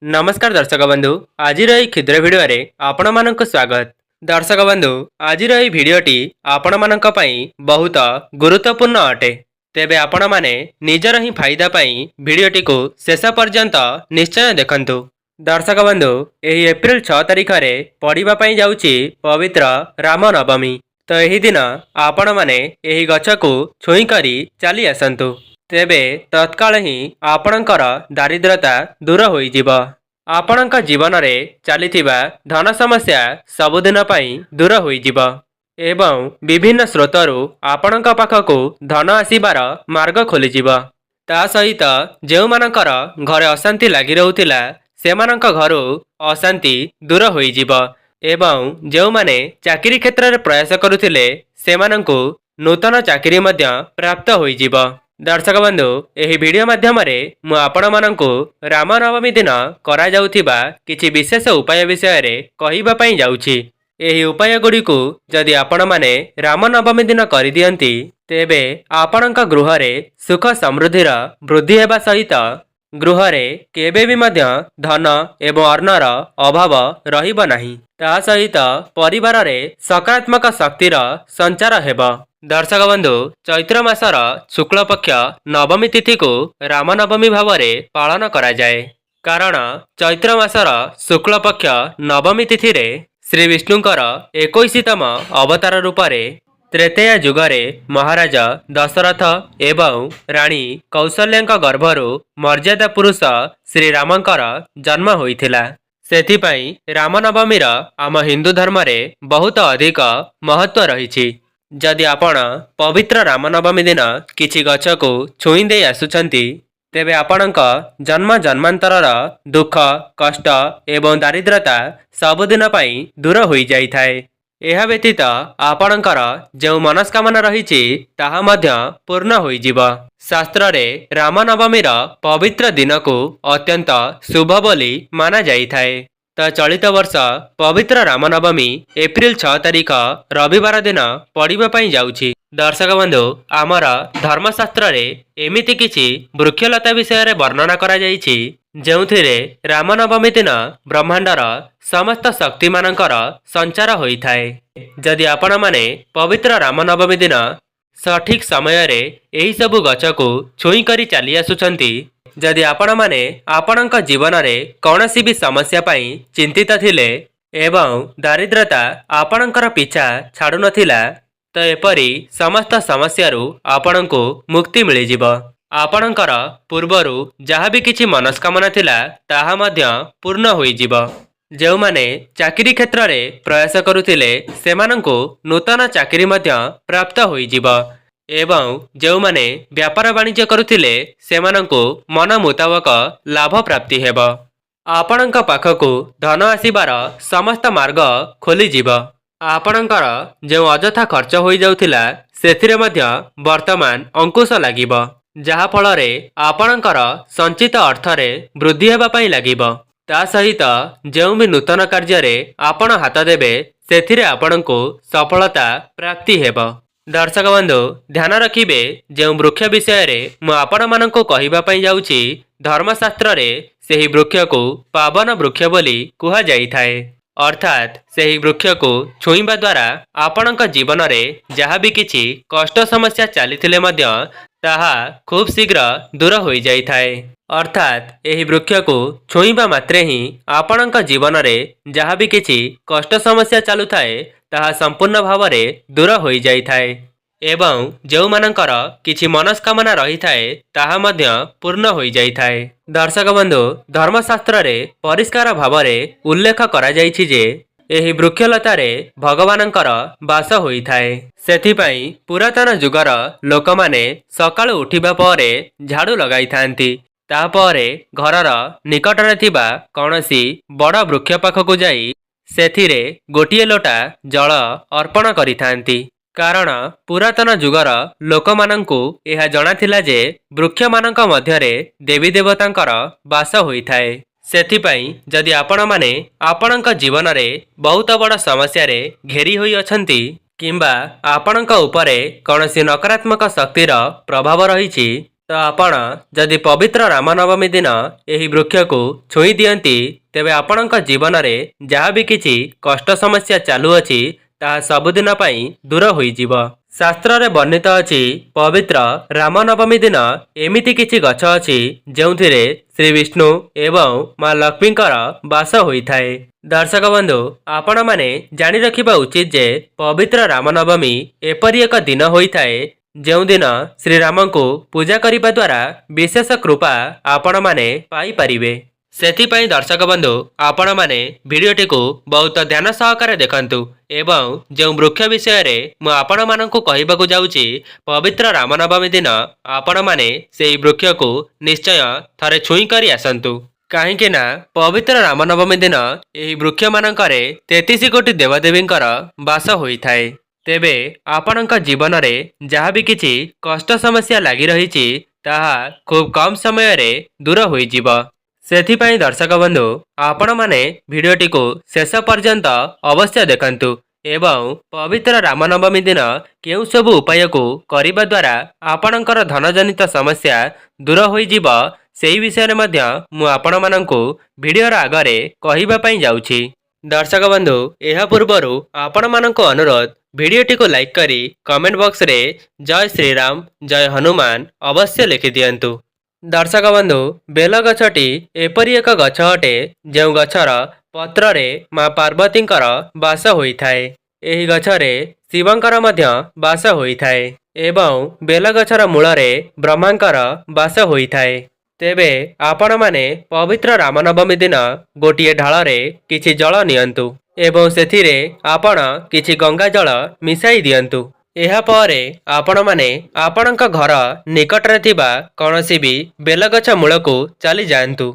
नमस्कार दर्शक बंधु आज क्षुद्र भिडियो आपण मानक स्वागत। दर्शक बंधु आज भिडियोटी आपण मानक पई बहुत गुरुत्वपूर्ण अटे। तेबे आपण माने निजर ही फायदा पई भिडियोटी को शेष पर्यंत निश्चय देखंतु। दर्शक बंधु एही एप्रिल 6 तारिख रे पड़िबा पई जाउची पवित्र राम नवमी। तो एही दिन आपण माने एही गछ को छुई करी चली आसंतु। तेबे तत्काल ही आपणकर दारिद्रता दूर होई जिवो। आपणक जीवन रे चलीथिबा धन समस्या सबुदिन पई दूर होई जिवो एवं विभिन्न स्रोतरु आपणक पाखकु धन आसीबार मार्ग खोली जिवो। ता सहित जेउ मानकर घरे अशांति लागि रहउतिला सेमानक घरु अशांति दूर होई जिवो एवं जेउ माने चाकरी क्षेत्र रे प्रयास करुथिले सेमानंकु नूतन चाकरी मध्य प्राप्त होई जिवो। दर्शक बंधु एही वीडियो माध्यम रे मु आपण मानंकु राम नवमी दिन करा जाउथिबा किछि विशेष उपाय विषय रे कहिबा पई जाउछि। एही उपाय गुडी को जदि आपण माने राम नवमी दिन करि दियंती तेबे आपणक गृह रे सुख समृद्धिर वृद्धि हेबा सहित गृह रे केबे भी मध्य धन एवं अर्णर अभाव रहिब नाही। ता सहित परिवार रे सकारात्मक शक्तिर संचार हेबो। दर्शक बंधु चैत्र मासर शुक्ल पक्ष नवमी तिथि को राम नवमी भाव में पालन करा जाए। कारण चैत्र मासर शुक्ल पक्ष नवमी तिथि रे श्री विष्णुकर 21तम अवतार रूप रे त्रेतेय जुगरे महाराज दशरथ एवं राणी कौशल्या गर्भरु मर्यादा पुरुष श्री रामंकर जन्म होइथिला। सेथिपाई रामनवमीर आम हिंदू धर्म रे बहुत अधिक महत्व रही। जदि आपण पवित्र रामनवमी दिन किछि गछ को छुई दे आसुचंती तेबे आपणक जन्म जन्मांतरर दुख कष्ट एवं दारिद्रता सबुदिन पई दूर होई जाई थाए। एहा व्यतीत आपणकर जो मनस्कामना रहिछि ताहा मध्य पूर्ण होई जिवो। शास्त्र रे रामनवमीर पवित्र दिन को अत्यंत शुभ बोली माना जाई थाए। तो चलित वर्ष पवित्र रामनवमी एप्रिल 6 तारिख रविवार दिन पड़िबा पई जाउछि। दर्शक बंधु आमर धर्मशास्त्र रे एमिति किछि वृक्षलता विषय रे वर्णना करा जाइछि जेउथिरे रामनवमी दिन ब्रह्मांडर समस्त शक्ति मानकर संचार होई थाए। जदि आपण माने पवित्र रामनवमी दिन सठिक समय रे एही सबु गछ को छुई करी चली आसुचंती जदि आपण माने आपणक जीवन रे कौनसी भी समस्या पई चिंतित थिले एवं दारिद्रता आपणकर पीछा छाडु नथिला तो एपरी समस्त समस्यारू आपणको मुक्ति मिली जिवो। आपणकर पूर्वरु जहा भी किछि मनस्कामना थिला ताहा मध्य पूर्ण होई जिवो। जेउ माने चाकरी क्षेत्र रे प्रयास करुथिले सेमानंको नूतन चाकरी मध्य प्राप्त होई जिवो एवं जो माने व्यापार वाणिज्य करुथिले सेमानंको मन मुताबक लाभ प्राप्ति हेबो। आपणक पाखकु धन आसीबार समस्त मार्ग खोली जिवो। आपणकर जो अजथा खर्च होई जाउथिला सेथिरे मध्य वर्तमान अंकुश लागिबो जहा फल रे आपणकर संचित अर्थ रे वृद्धि हेबा पई लागिबो। ता सहित जो भी नूतन कार्य रे आपण हाथ देबे सेथिरे आपणको सफलता प्राप्ति हेबो। दर्शक बंधु ध्यान रखिबे जो वृक्ष विषय रे मु आपण मानको कहिबा पई जाउछि धर्मशास्त्र रे सेही वृक्ष को पावन वृक्ष बोली कुहा जाई थाए। अर्थात सेही वृक्ष को छुईबा द्वारा आपणक जीवन रे जहा भी किछि कष्ट समस्या चलीथिले मध्य ताहा खूब शीघ्र दूर होई जाई थाए। अर्थात एही वृक्ष को छुईबा मात्रे ही आपणक जीवन रे जहा भी किछि कष्ट समस्या चालू थाए ताहा संपूर्ण भाव रे दूर होई जाई थाए एवं जो मानकर किछि मनस्कामना रही थाए ताहा मध्य पूर्ण होई जाई थाए। दर्शक बंधु धर्मशास्त्र रे परिष्कार भाव रे उल्लेख करा जाइछि जे एही वृक्षलता रे भगवानंकर वास होई थाए। सेथिपाई पुरातन जुगर लोक माने सकाळु उठिबा परे झाड़ू लगाई थांती तापरे घरर निकट रे थिबा कोनोसी बड़ वृक्ष पाखकु जाई सेथिरे गोटिए लोटा जल अर्पण करिथांती। कारण पुरातन जुगर लोक मानंकु एहा जणा थिला जे वृक्ष मानंक मध्यरे देवी देवतांकर वास होई थाए। सेथिपाई जदि आपण माने आपणक जीवन रे बहुत बड़ समस्या रे घेरी होई अछंती किंबा आपणक उपरे कोनोसी नकारात्मक शक्तिर प्रभाव रहिछि ତ ଆପଣ ଯଦି ପବିତ୍ର ରାମନବମୀ ଦିନ ଏହି ବୃକ୍ଷକୁ ଛୁଇଁ ଦିଅନ୍ତି ତେବେ ଆପଣଙ୍କ ଜୀବନରେ ଯାହା ବି କିଛି କଷ୍ଟ ସମସ୍ୟା ଚାଲୁଅଛି ତାହା ସବୁଦିନ ପାଇଁ ଦୂର ହୋଇଯିବ। ଶାସ୍ତ୍ରରେ ବର୍ଣ୍ଣିତ ଅଛି ପବିତ୍ର ରାମନବମୀ ଦିନ ଏମିତି କିଛି ଗଛ ଅଛି ଯେଉଁଥିରେ ଶ୍ରୀ ବିଷ୍ଣୁ ଏବଂ ମା ଲକ୍ଷ୍ମୀଙ୍କର ବାସ ହୋଇଥାଏ। ଦର୍ଶକ ବନ୍ଧୁ, ଆପଣମାନେ ଜାଣି ରଖିବା ଉଚିତ ଯେ ପବିତ୍ର ରାମନବମୀ ଏପରି ଏକ ଦିନ ହୋଇଥାଏ ଯେଉଁଦିନ ଶ୍ରୀରାମଙ୍କୁ ପୂଜା କରିବା ଦ୍ୱାରା ବିଶେଷ କୃପା ଆପଣମାନେ ପାଇପାରିବେ। ସେଥିପାଇଁ ଦର୍ଶକ ବନ୍ଧୁ, ଆପଣମାନେ ଭିଡ଼ିଓଟିକୁ ବହୁତ ଧ୍ୟାନ ସହକାରେ ଦେଖନ୍ତୁ ଏବଂ ଯେଉଁ ବୃକ୍ଷ ବିଷୟରେ ମୁଁ ଆପଣମାନଙ୍କୁ କହିବାକୁ ଯାଉଛି ପବିତ୍ର ରାମନବମୀ ଦିନ ଆପଣମାନେ ସେହି ବୃକ୍ଷକୁ ନିଶ୍ଚୟ ଥରେ ଛୁଇଁ କରି ଆସନ୍ତୁ। କାହିଁକି ନା ପବିତ୍ର ରାମନବମୀ ଦିନ ଏହି ବୃକ୍ଷମାନଙ୍କରେ 33 କୋଟି ଦେବଦେବୀଙ୍କର ବାସ ହୋଇଥାଏ। ତେବେ ଆପଣଙ୍କ ଜୀବନରେ ଯାହା ବି କିଛି କଷ୍ଟ ସମସ୍ୟା ଲାଗି ରହିଛି ତାହା ଖୁବ୍ କମ୍ ସମୟରେ ଦୂର ହୋଇଯିବ। ସେଥିପାଇଁ ଦର୍ଶକ ବନ୍ଧୁ, ଆପଣମାନେ ଭିଡ଼ିଓଟିକୁ ଶେଷ ପର୍ଯ୍ୟନ୍ତ ଅବଶ୍ୟ ଦେଖନ୍ତୁ ଏବଂ ପବିତ୍ର ରାମନବମୀ ଦିନ କେଉଁ ସବୁ ଉପାୟକୁ କରିବା ଦ୍ୱାରା ଆପଣଙ୍କର ଧନଜନିତ ସମସ୍ୟା ଦୂର ହୋଇଯିବ ସେହି ବିଷୟରେ ମଧ୍ୟ ମୁଁ ଆପଣମାନଙ୍କୁ ଭିଡ଼ିଓର ଆଗରେ କହିବା ପାଇଁ ଯାଉଛି। ଦର୍ଶକ ବନ୍ଧୁ, ଏହା ପୂର୍ବରୁ ଆପଣମାନଙ୍କୁ ଅନୁରୋଧ, ଭିଡ଼ିଓଟିକୁ ଲାଇକ୍ କରି କମେଣ୍ଟ ବକ୍ସରେ ଜୟ ଶ୍ରୀରାମ ଜୟ ହନୁମାନ ଅବଶ୍ୟ ଲେଖିଦିଅନ୍ତୁ। ଦର୍ଶକ ବନ୍ଧୁ, ବେଲ ଗଛଟି ଏପରି ଏକ ଗଛ ଅଟେ ଯେଉଁ ଗଛର ପତ୍ରରେ ମା ପାର୍ବତୀଙ୍କର ବାସ ହୋଇଥାଏ। ଏହି ଗଛରେ ଶିବଙ୍କର ମଧ୍ୟ ବାସ ହୋଇଥାଏ ଏବଂ ବେଲଗଛର ମୂଳରେ ବ୍ରହ୍ମାଙ୍କର ବାସ ହୋଇଥାଏ। ତେବେ ଆପଣମାନେ ପବିତ୍ର ରାମନବମୀ ଦିନ ଗୋଟିଏ ଢାଳରେ କିଛି ଜଳ ନିଅନ୍ତୁ ଏବଂ ସେଥିରେ ଆପଣ କିଛି ଗଙ୍ଗା ଜଳ ମିଶାଇ ଦିଅନ୍ତୁ। ଏହାପରେ ଆପଣମାନେ ଆପଣଙ୍କ ଘର ନିକଟରେ ଥିବା କୌଣସି ବି ବେଲଗଛ ମୂଳକୁ ଚାଲି ଯାଆନ୍ତୁ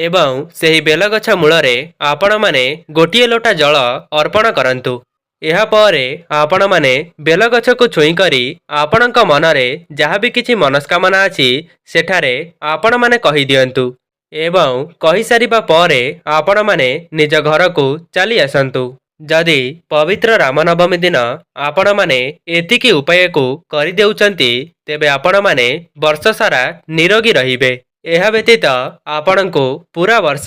ଏବଂ ସେହି ବେଲଗଛ ମୂଳରେ ଆପଣମାନେ ଗୋଟିଏ ଲୋଟା ଜଳ ଅର୍ପଣ କରନ୍ତୁ। ଏହାପରେ ଆପଣମାନେ ବେଲଗଛକୁ ଛୁଇଁ କରି ଆପଣଙ୍କ ମନରେ ଯାହା ବି କିଛି ମନସ୍କାମନା ଅଛି ସେଠାରେ ଆପଣମାନେ କହିଦିଅନ୍ତୁ ଏବଂ କହିସାରିବା ପରେ ଆପଣମାନେ ନିଜ ଘରକୁ ଚାଲି ଆସନ୍ତୁ। ଯଦି ପବିତ୍ର ରାମନବମୀ ଦିନ ଆପଣମାନେ ଏତିକି ଉପାୟକୁ କରିଦେଉଛନ୍ତି ତେବେ ଆପଣମାନେ ବର୍ଷ ସାରା ନିରୋଗୀ ରହିବେ। ଏହା ବ୍ୟତୀତ ଆପଣଙ୍କୁ ପୁରା ବର୍ଷ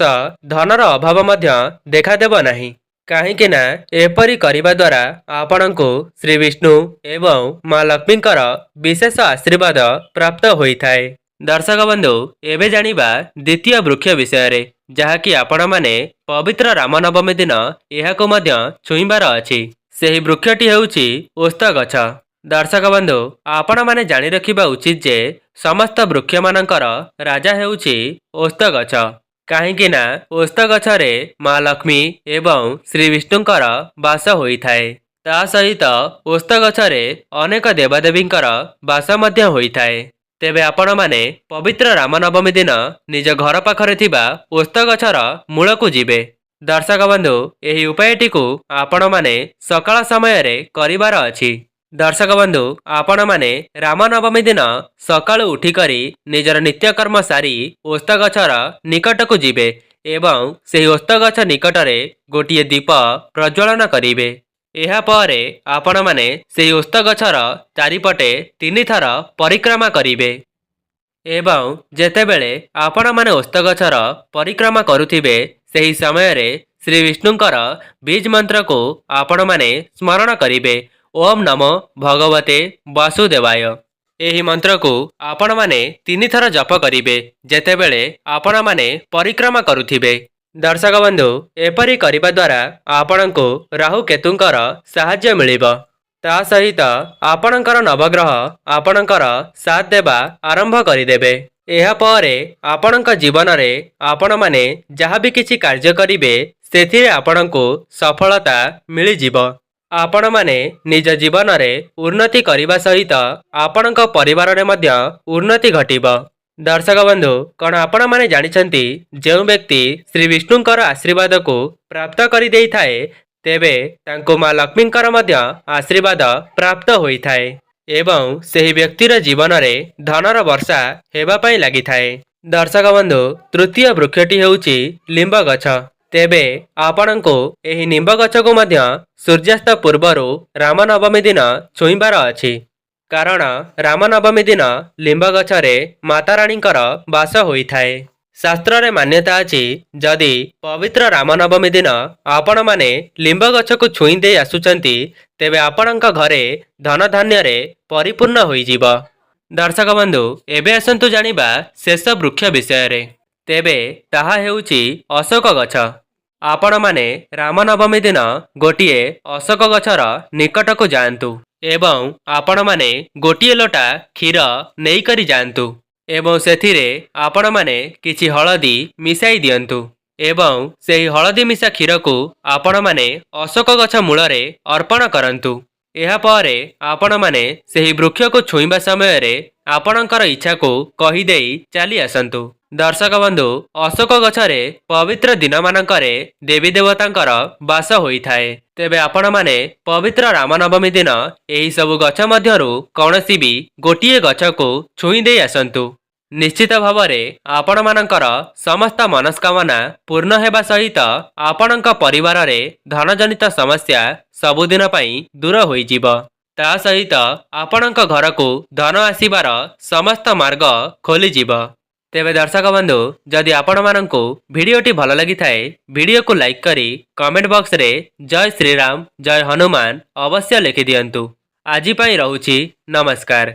ଧନର ଅଭାବ ମଧ୍ୟ ଦେଖାଦେବ ନାହିଁ। କାହିଁକି ନା ଏପରି କରିବା ଦ୍ୱାରା ଆପଣଙ୍କୁ ଶ୍ରୀ ବିଷ୍ଣୁ ଏବଂ ମା ଲକ୍ଷ୍ମୀଙ୍କର ବିଶେଷ ଆଶୀର୍ବାଦ ପ୍ରାପ୍ତ ହୋଇଥାଏ। ଦର୍ଶକ ବନ୍ଧୁ, ଏବେ ଜାଣିବା ଦ୍ୱିତୀୟ ବୃକ୍ଷ ବିଷୟରେ, ଯାହାକି ଆପଣମାନେ ପବିତ୍ର ରାମନବମୀ ଦିନ ଏହାକୁ ମଧ୍ୟ ଛୁଇଁବାର ଅଛି। ସେହି ବୃକ୍ଷଟି ହେଉଛି ଓସ୍ତ ଗଛ। ଦର୍ଶକ ବନ୍ଧୁ, ଆପଣମାନେ ଜାଣି ରଖିବା ଉଚିତ ଯେ ସମସ୍ତ ବୃକ୍ଷମାନଙ୍କର ରାଜା ହେଉଛି ଓସ୍ତ ଗଛ। କାହିଁକି ନା ଓସ୍ତ ଗଛରେ ମା ଲକ୍ଷ୍ମୀ ଏବଂ ଶ୍ରୀ ବିଷ୍ଣୁଙ୍କର ବାସ ହୋଇଥାଏ। ତା ସହିତ ଓସ୍ତ ଗଛରେ ଅନେକ ଦେବାଦେବୀଙ୍କର ବାସ ମଧ୍ୟ ହୋଇଥାଏ। ତେବେ ଆପଣମାନେ ପବିତ୍ର ରାମନବମୀ ଦିନ ନିଜ ଘର ପାଖରେ ଥିବା ଓସ୍ତ ଗଛର ମୂଳକୁ ଯିବେ। ଦର୍ଶକ ବନ୍ଧୁ, ଏହି ଉପାୟଟିକୁ ଆପଣମାନେ ସକାଳ ସମୟରେ କରିବାର ଅଛି। ଦର୍ଶକ ବନ୍ଧୁ, ଆପଣମାନେ ରାମନବମୀ ଦିନ ସକାଳୁ ଉଠିକରି ନିଜର ନିତ୍ୟକର୍ମ ସାରି ଓସ୍ତ ଗଛର ନିକଟକୁ ଯିବେ ଏବଂ ସେହି ଓସ୍ତ ଗଛ ନିକଟରେ ଗୋଟିଏ ଦୀପ ପ୍ରଜ୍ୱଳନ କରିବେ। ଏହାପରେ ଆପଣମାନେ ସେହି ଓସ୍ତ ଗଛର ଚାରିପଟେ 3 ଥର ପରିକ୍ରମା କରିବେ ଏବଂ ଯେତେବେଳେ ଆପଣମାନେ ଓସ୍ତ ଗଛର ପରିକ୍ରମା କରୁଥିବେ ସେହି ସମୟରେ ଶ୍ରୀ ବିଷ୍ଣୁଙ୍କର ବୀଜ ମନ୍ତ୍ରକୁ ଆପଣମାନେ ସ୍ମରଣ କରିବେ। ଓମ୍ ନମୋ ଭଗବତେ ବାସୁଦେବାୟ। ଏହି ମନ୍ତ୍ରକୁ ଆପଣମାନେ 3 ଥର ଜପ କରିବେ ଯେତେବେଳେ ଆପଣମାନେ ପରିକ୍ରମା କରୁଥିବେ। ଦର୍ଶକ ବନ୍ଧୁ, ଏପରି କରିବା ଦ୍ୱାରା ଆପଣଙ୍କୁ ରାହୁ କେତୁଙ୍କର ସାହାଯ୍ୟ ମିଳିବ। ତା ସହିତ ଆପଣଙ୍କର ନବଗ୍ରହ ଆପଣଙ୍କର ସାଥ ଦେବା ଆରମ୍ଭ କରିଦେବେ। ଏହାପରେ ଆପଣଙ୍କ ଜୀବନରେ ଆପଣମାନେ ଯାହା ବି କିଛି କାର୍ଯ୍ୟ କରିବେ ସେଥିରେ ଆପଣଙ୍କୁ ସଫଳତା ମିଳିଯିବ। ଆପଣମାନେ ନିଜ ଜୀବନରେ ଉନ୍ନତି କରିବା ସହିତ ଆପଣଙ୍କ ପରିବାରରେ ମଧ୍ୟ ଉନ୍ନତି ଘଟିବ। ଦର୍ଶକ ବନ୍ଧୁ, କ'ଣ ଆପଣମାନେ ଜାଣିଛନ୍ତି ଯେଉଁ ବ୍ୟକ୍ତି ଶ୍ରୀ ବିଷ୍ଣୁଙ୍କର ଆଶୀର୍ବାଦକୁ ପ୍ରାପ୍ତ କରିଦେଇଥାଏ ତେବେ ତାଙ୍କୁ ମା ଲକ୍ଷ୍ମୀଙ୍କର ମଧ୍ୟ ଆଶୀର୍ବାଦ ପ୍ରାପ୍ତ ହୋଇଥାଏ ଏବଂ ସେହି ବ୍ୟକ୍ତିର ଜୀବନରେ ଧନର ବର୍ଷା ହେବା ପାଇଁ ଲାଗିଥାଏ। ଦର୍ଶକ ବନ୍ଧୁ, ତୃତୀୟ ବୃକ୍ଷଟି ହେଉଛି ଲିମ୍ବ ଗଛ। ତେବେ ଆପଣଙ୍କୁ ଏହି ନିମ୍ବ ଗଛକୁ ମଧ୍ୟ ସୂର୍ଯ୍ୟାସ୍ତ ପୂର୍ବରୁ ରାମନବମୀ ଦିନ ଛୁଇଁବାର ଅଛି। କାରଣ ରାମନବମୀ ଦିନ ଲିମ୍ବ ଗଛରେ ମାତାରାଣୀଙ୍କର ବାସ ହୋଇଥାଏ। ଶାସ୍ତ୍ରରେ ମାନ୍ୟତା ଅଛି, ଯଦି ପବିତ୍ର ରାମନବମୀ ଦିନ ଆପଣମାନେ ଲିମ୍ବ ଗଛକୁ ଛୁଇଁ ଦେଇ ଆସୁଛନ୍ତି, ତେବେ ଆପଣଙ୍କ ଘରେ ଧନଧାନ୍ୟରେ ପରିପୂର୍ଣ୍ଣ ହୋଇଯିବ। ଦର୍ଶକ ବନ୍ଧୁ, ଏବେ ଆସନ୍ତୁ ଜାଣିବା ଶେଷ ବୃକ୍ଷ ବିଷୟରେ। ତେବେ ତାହା ହେଉଛି ଅଶୋକ ଗଛ। ଆପଣମାନେ ରାମନବମୀ ଦିନ ଗୋଟିଏ ଅଶୋକ ଗଛର ନିକଟକୁ ଯାଆନ୍ତୁ ଏବଂ ଆପଣମାନେ ଗୋଟିଏ ଲୋଟା କ୍ଷୀର ନେଇକରି ଯାଆନ୍ତୁ ଏବଂ ସେଥିରେ ଆପଣମାନେ କିଛି ହଳଦୀ ମିଶାଇ ଦିଅନ୍ତୁ ଏବଂ ସେହି ହଳଦୀ ମିଶା କ୍ଷୀରକୁ ଆପଣମାନେ ଅଶୋକ ଗଛ ମୂଳରେ ଅର୍ପଣ କରନ୍ତୁ। ଏହାପରେ ଆପଣମାନେ ସେହି ବୃକ୍ଷକୁ ଛୁଇଁବା ସମୟରେ ଆପଣଙ୍କର ଇଚ୍ଛାକୁ କହିଦେଇ ଚାଲି ଆସନ୍ତୁ। ଦର୍ଶକ ବନ୍ଧୁ, ଅଶୋକ ଗଛରେ ପବିତ୍ର ଦିନମାନଙ୍କରେ ଦେବୀ ଦେବତାଙ୍କର ବାସ ହୋଇଥାଏ। ତେବେ ଆପଣମାନେ ପବିତ୍ର ରାମନବମୀ ଦିନ ଏହି ସବୁ ଗଛ ମଧ୍ୟରୁ କୌଣସି ବି ଗୋଟିଏ ଗଛକୁ ଛୁଇଁ ଦେଇ ଆସନ୍ତୁ। ନିଶ୍ଚିତ ଭାବରେ ଆପଣମାନଙ୍କର ସମସ୍ତ ମନସ୍କାମନା ପୂର୍ଣ୍ଣ ହେବା ସହିତ ଆପଣଙ୍କ ପରିବାରରେ ଧନଜନିତ ସମସ୍ୟା ସବୁଦିନ ପାଇଁ ଦୂର ହୋଇଯିବ। ତା ସହିତ ଆପଣଙ୍କ ଘରକୁ ଧନ ଆସିବାର ସମସ୍ତ ମାର୍ଗ ଖୋଲିଯିବ। ତେବେ ଦର୍ଶକ ବନ୍ଧୁ, ଯଦି ଆପଣମାନଙ୍କୁ ଭିଡ଼ିଓଟି ଭଲ ଲାଗିଥାଏ, ଭିଡ଼ିଓକୁ ଲାଇକ୍ କରି କମେଣ୍ଟ ବକ୍ସରେ ଜୟ ଶ୍ରୀରାମ, ଜୟ ହନୁମାନ ଅବଶ୍ୟ ଲେଖିଦିଅନ୍ତୁ। ଆଜି ପାଇଁ ରହୁଛି, ନମସ୍କାର।